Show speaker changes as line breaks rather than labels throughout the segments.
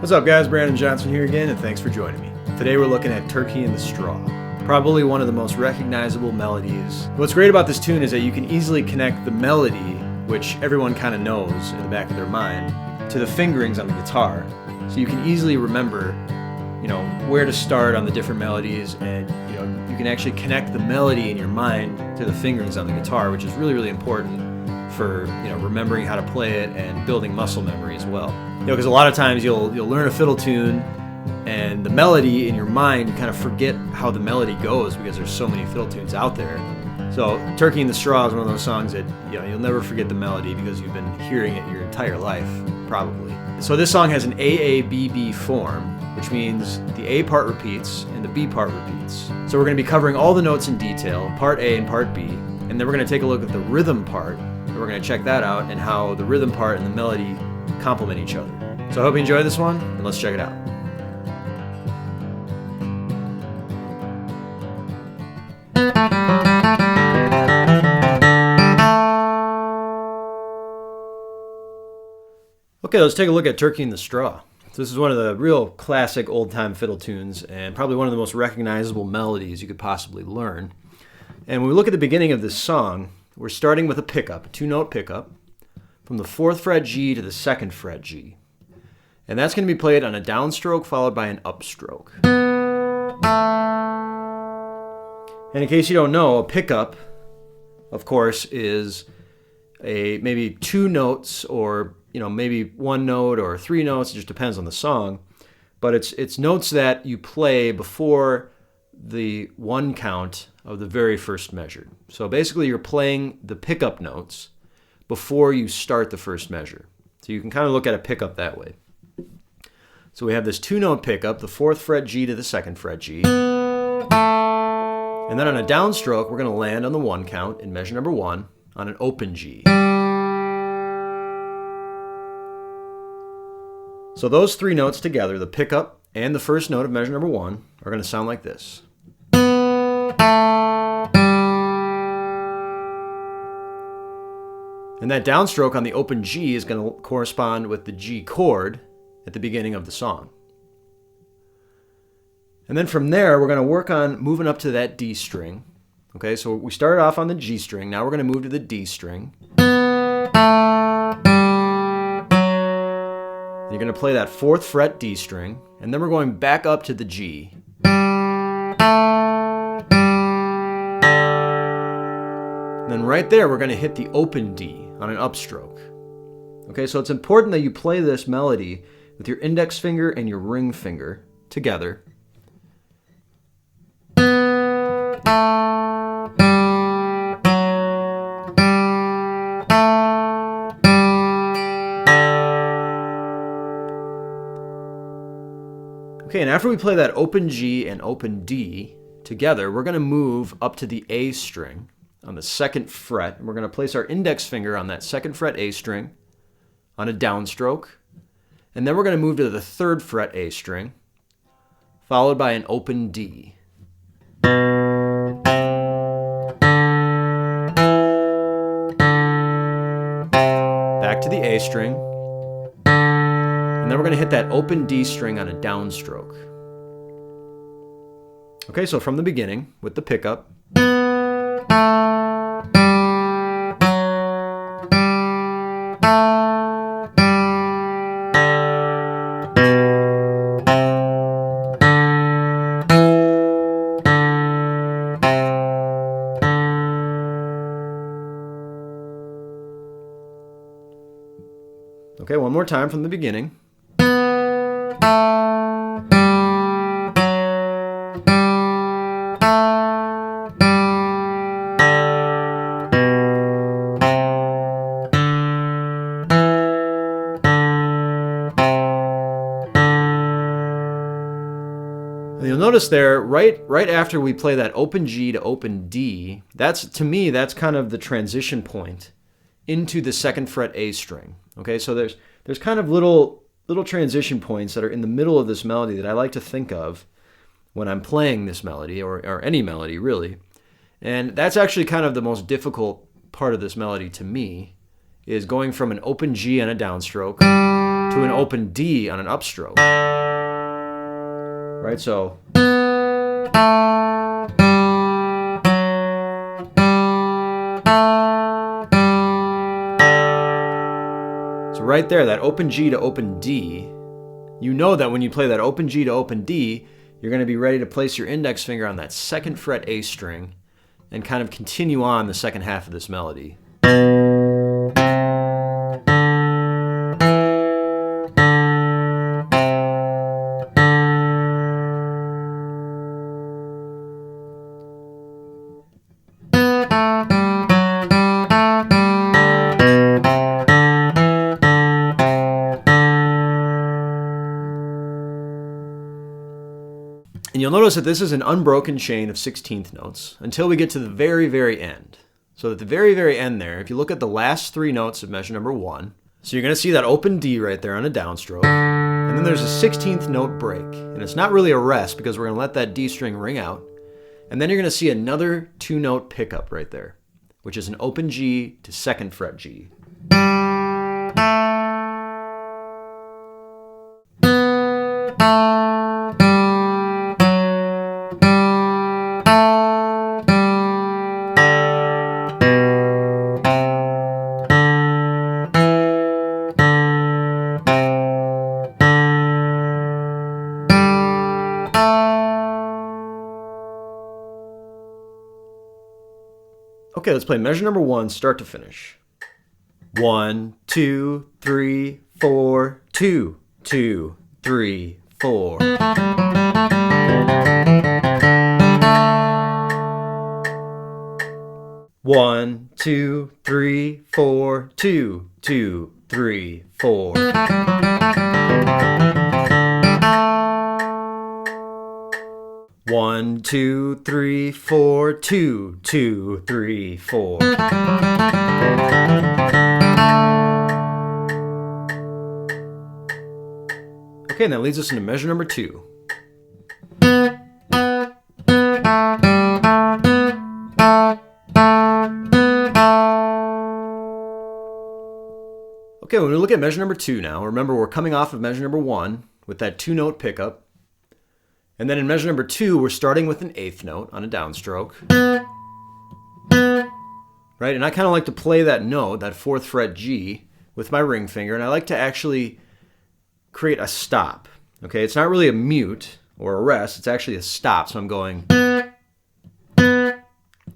What's up guys, Brandon Johnson here again, and thanks for joining me. Today we're looking at Turkey in the Straw, probably one of the most recognizable melodies. What's great about this tune is that you can easily connect the melody, which everyone kind of knows in the back of their mind, to the fingerings on the guitar. So you can easily remember, where to start on the different melodies, and you can actually connect the melody in your mind to the fingerings on the guitar, which is really, really important for remembering how to play it and building muscle memory as well. Because a lot of times you'll learn a fiddle tune and the melody in your mind, you kind of forget how the melody goes because there's so many fiddle tunes out there. So Turkey in the Straw is one of those songs that you'll never forget the melody because you've been hearing it your entire life, probably. So this song has an AABB form, which means the A part repeats and the B part repeats. So we're going to be covering all the notes in detail, part A and part B, and then we're going to take a look at the rhythm part, and we're going to check that out and how the rhythm part and the melody complement each other. So I hope you enjoy this one, and let's check it out. Okay, let's take a look at Turkey in the Straw. So this is one of the real classic old-time fiddle tunes and probably one of the most recognizable melodies you could possibly learn. And when we look at the beginning of this song, we're starting with a pickup, a two-note pickup, from the 4th fret G to the 2nd fret G. And that's going to be played on a downstroke followed by an upstroke. And in case you don't know, a pickup, of course, is maybe 2 notes or maybe 1 note or 3 notes. It just depends on the song. But it's notes that you play before the 1 count of the very first measure. So basically you're playing the pickup notes before you start the first measure. So you can kind of look at a pickup that way. So we have this 2-note pickup, the 4th fret G to the 2nd fret G. And then on a downstroke, we're going to land on the 1 count in measure number 1 on an open G. So those 3 notes together, the pickup and the first note of measure number 1, are going to sound like this. And that downstroke on the open G is going to correspond with the G chord at the beginning of the song. And then from there, we're going to work on moving up to that D string. Okay, so we started off on the G string. Now we're going to move to the D string. You're going to play that 4th fret D string, and then we're going back up to the G. And then right there, we're going to hit the open D on an upstroke. Okay, so it's important that you play this melody with your index finger and your ring finger together. Okay, and after we play that open G and open D together, we're going to move up to the A string on the 2nd fret, and we're going to place our index finger on that 2nd fret A string on a downstroke. And then we're going to move to the 3rd fret A string, followed by an open D. Back to the A string. And then we're going to hit that open D string on a downstroke. Okay, so from the beginning, with the pickup. Okay, one more time from the beginning. notice there, right after we play that open G to open D, to me, that's kind of the transition point into the 2nd fret A string. Okay, so there's kind of little transition points that are in the middle of this melody that I like to think of when I'm playing this melody, or any melody really. And that's actually kind of the most difficult part of this melody to me, is going from an open G on a downstroke to an open D on an upstroke. Right, so right there, that open G to open D, you know that when you play that open G to open D, you're going to be ready to place your index finger on that 2nd fret A string and kind of continue on the second half of this melody. And you'll notice that this is an unbroken chain of 16th notes until we get to the very, very end. So at the very, very end there, if you look at the last 3 notes of measure number 1, so you're going to see that open D right there on a downstroke, and then there's a 16th note break. And it's not really a rest because we're going to let that D string ring out. And then you're going to see another 2-note pickup right there, which is an open G to 2nd fret G. Okay, let's play measure number 1, start to finish. 1, 2, 3, 4, 2, 2, 3, 4. One, 2, 3, 4, 2, 2, 3, 4. One, 2, 3, 4, 2, 2, 3, 4. Okay, and that leads us into measure number 2. Okay, when we look at measure number 2 now, remember we're coming off of measure number 1 with that 2-note pickup. And then in measure number 2, we're starting with an 8th note on a downstroke. Right, and I kind of like to play that note, that 4th fret G, with my ring finger, and I like to actually create a stop. Okay, it's not really a mute or a rest, it's actually a stop, so I'm going. And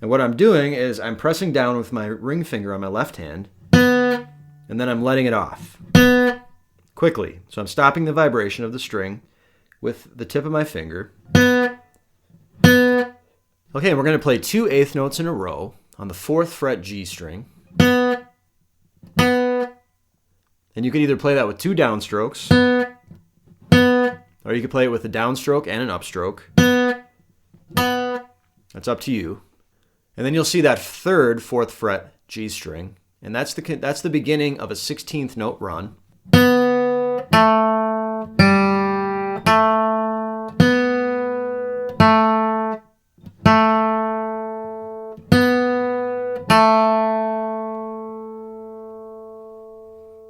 what I'm doing is I'm pressing down with my ring finger on my left hand, and then I'm letting it off quickly. So I'm stopping the vibration of the string with the tip of my finger. Okay, and we're going to play 2 8th notes in a row on the 4th fret G string. And you can either play that with 2 downstrokes, or you can play it with a downstroke and an upstroke. That's up to you. And then you'll see that 3rd 4th fret G string, and that's the beginning of a 16th note run.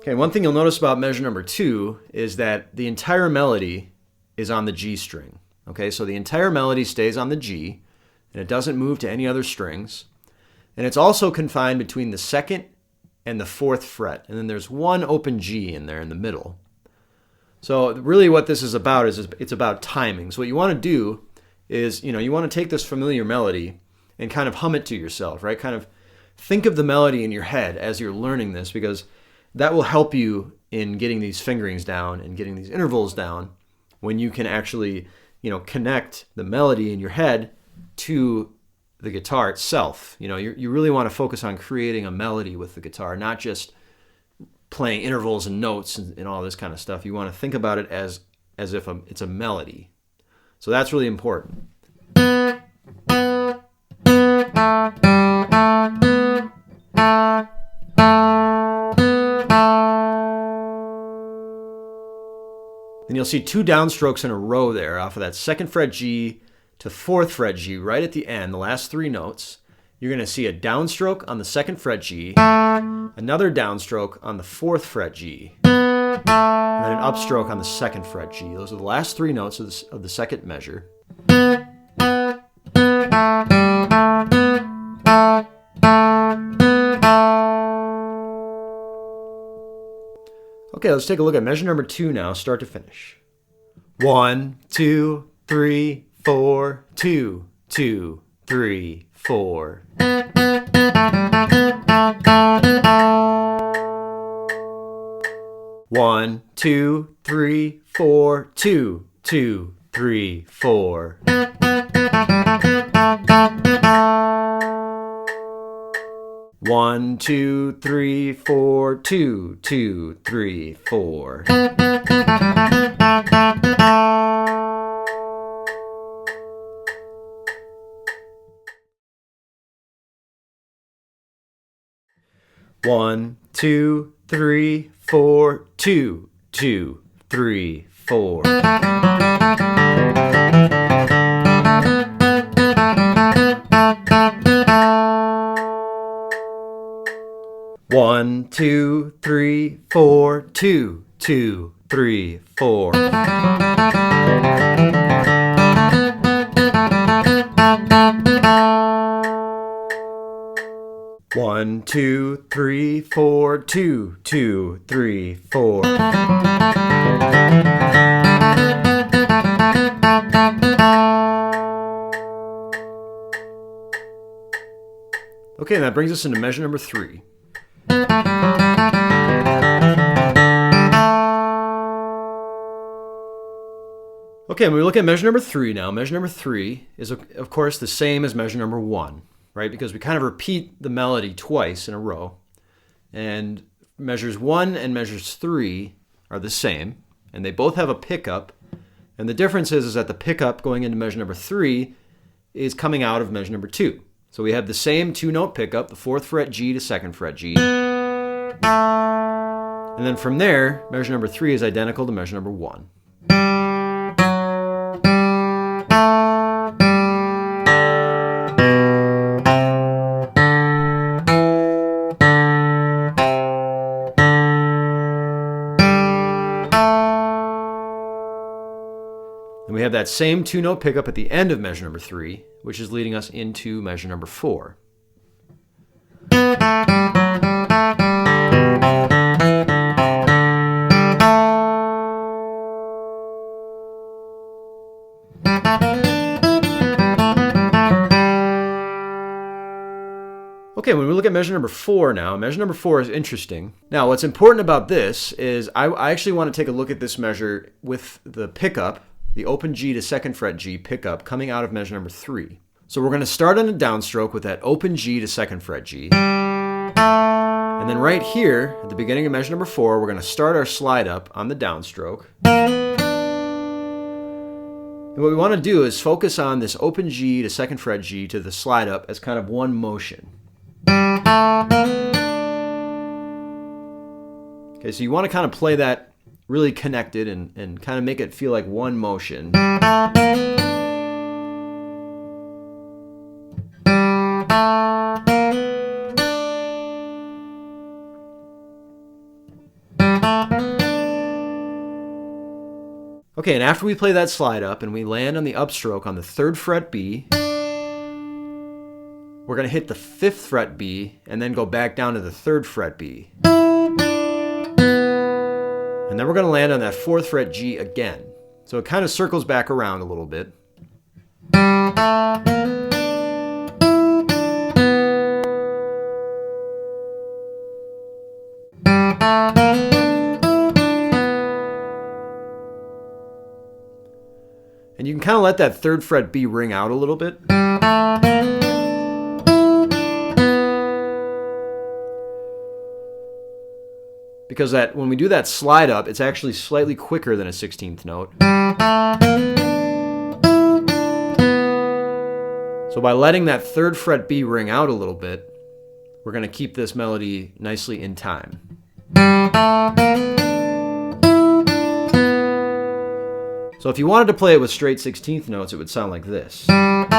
Okay, one thing you'll notice about measure number 2 is that the entire melody is on the G string. Okay, so the entire melody stays on the G, and it doesn't move to any other strings. And it's also confined between the 2nd and the 4th fret, and then there's 1 open G in there in the middle. So really what this is about is it's about timing. So what you want to do is, you want to take this familiar melody and kind of hum it to yourself, right? Kind of think of the melody in your head as you're learning this, because that will help you in getting these fingerings down and getting these intervals down when you can actually, connect the melody in your head to the guitar itself. You really want to focus on creating a melody with the guitar, not just playing intervals and notes and all this kind of stuff. You want to think about it as if it's a melody. So that's really important. Then you'll see 2 downstrokes in a row there off of that 2nd fret G to 4th fret G right at the end, the last 3 notes. You're going to see a downstroke on the 2nd fret G, another downstroke on the 4th fret G, and then an upstroke on the 2nd fret G. Those are the last 3 notes of the 2nd measure. Okay, let's take a look at measure number 2 now, start to finish. 1, 2, 3, 4, 2, 2, 3, 4. One, 2, 3, 4, 2, 2, 3, 4. One, 2, 3, 4, 2, 2, 3, 4. One, 2, 3, 4, 2, 2, 3, 4. One, 2, 3, 4, 2, 2, 3, 4. One, 2, 3, 4, 2, 2, 3, 4. Okay, and that brings us into measure number 3. Okay, when we look at measure number 3 now, measure number 3 is, of course, the same as measure number 1, right? Because we kind of repeat the melody twice in a row. And measures 1 and measures 3 are the same, and they both have a pickup. And the difference is that the pickup going into measure number 3 is coming out of measure number 2. So we have the same 2-note pickup, the 4th fret G to 2nd fret G. And then from there, measure number 3 is identical to measure number 1. And we have that same 2-note pickup at the end of measure number 3, which is leading us into measure number 4. Okay, when we look at measure number 4 now, measure number 4 is interesting. Now, what's important about this is I actually want to take a look at this measure with the pickup, the open G to 2nd fret G pickup coming out of measure number 3. So we're going to start on a downstroke with that open G to 2nd fret G. And then right here, at the beginning of measure number 4, we're going to start our slide up on the downstroke. And what we want to do is focus on this open G to 2nd fret G to the slide up as kind of one motion. Okay, so you want to kind of play that really connected and kind of make it feel like one motion. Okay, and after we play that slide up and we land on the upstroke on the 3rd fret B, we're going to hit the 5th fret B and then go back down to the 3rd fret B. And then we're going to land on that 4th fret G again. So it kind of circles back around a little bit. And you can kind of let that 3rd fret B ring out a little bit. Because when we do that slide up, it's actually slightly quicker than a 16th note. So by letting that 3rd fret B ring out a little bit, we're going to keep this melody nicely in time. So if you wanted to play it with straight 16th notes, it would sound like this. But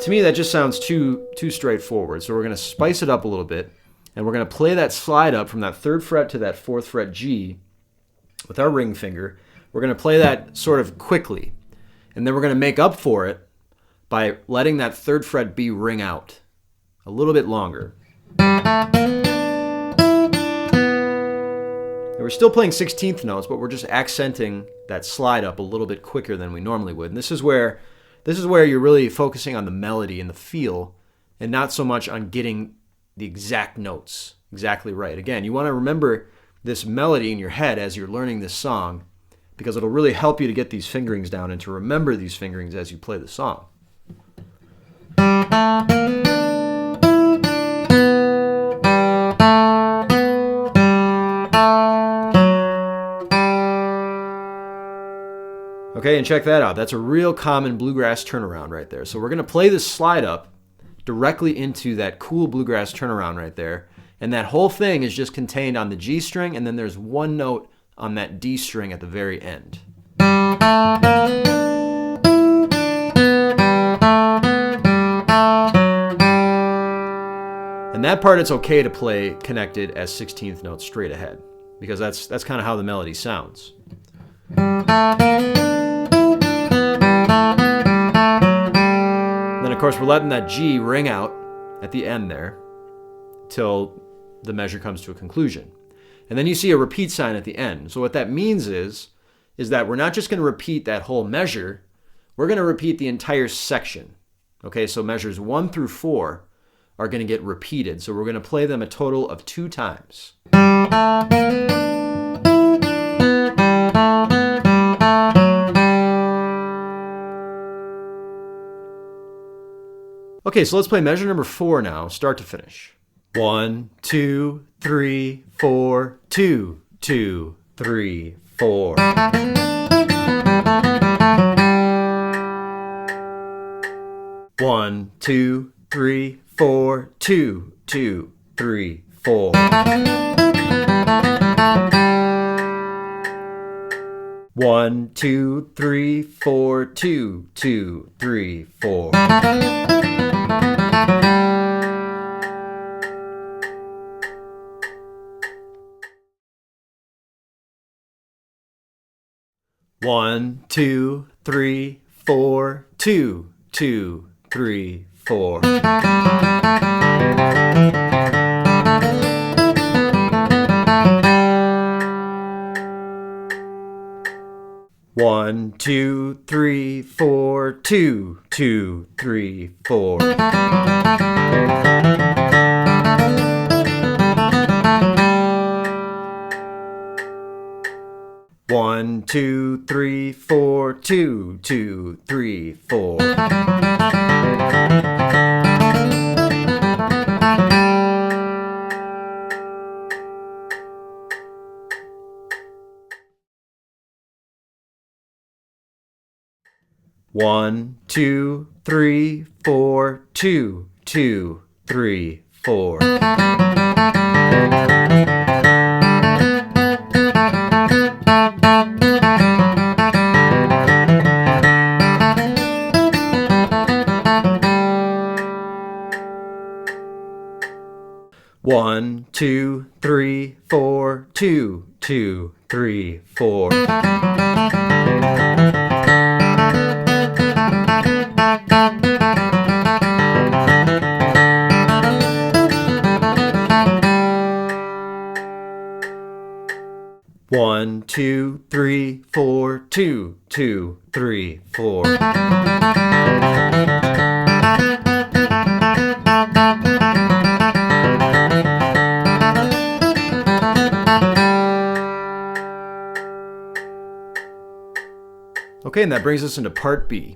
to me, that just sounds too straightforward. So we're going to spice it up a little bit, and we're going to play that slide up from that 3rd fret to that 4th fret G with our ring finger. We're going to play that sort of quickly, and then we're going to make up for it by letting that 3rd fret B ring out a little bit longer. And we're still playing 16th notes, but we're just accenting that slide up a little bit quicker than we normally would. And this is where you're really focusing on the melody and the feel, and not so much on getting the exact notes exactly right. Again, you want to remember this melody in your head as you're learning this song, because it'll really help you to get these fingerings down and to remember these fingerings as you play the song. Okay, and check that out. That's a real common bluegrass turnaround right there. So we're going to play this slide up directly into that cool bluegrass turnaround right there. And that whole thing is just contained on the G string, and then there's one note on that D string at the very end. And that part it's okay to play connected as 16th notes straight ahead, because that's kind of how the melody sounds. Then of course we're letting that G ring out at the end there till the measure comes to a conclusion. And then you see a repeat sign at the end. So what that means is that we're not just going to repeat that whole measure, we're going to repeat the entire section. Okay, so measures 1 through 4 are going to get repeated. So we're going to play them a total of 2 times. Okay, so let's play measure number 4 now, start to finish. 1, 2, 3, 4, 2, 2, 3, 4. 1, 2, 3, 4, 2, 2, 3, 4. 1, 2, 3, 4, 2, 2, 3, 4. 1, 2, 3, 4, 2, 2, 3, 4. 1, 2, 3, 4, 2, 2, 3, 4. 1, 2, 3, 4, 2, 2, 3, 4. 1, 2, 3, 4, 2, 2, 3, 4. 1, 2, 3, 4, 2, 2, 3, 4. 1, 2, 3, 4, 2, 2, 3, 4. 'Okay, and that brings us into part B.